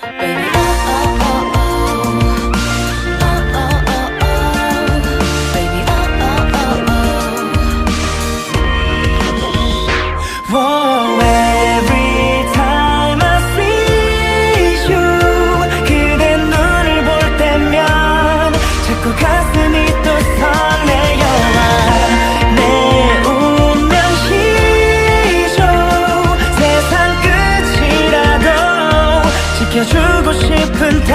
Baby, oh, oh, oh, oh. Oh, oh, oh, oh. Baby, oh, oh, oh, oh. Whoa, every time I see you 그대 눈을 볼 때면 자꾸 가슴이 또 설레요. 내 운명 시죠. 세상 끝이라도 지켜주고 싶은 단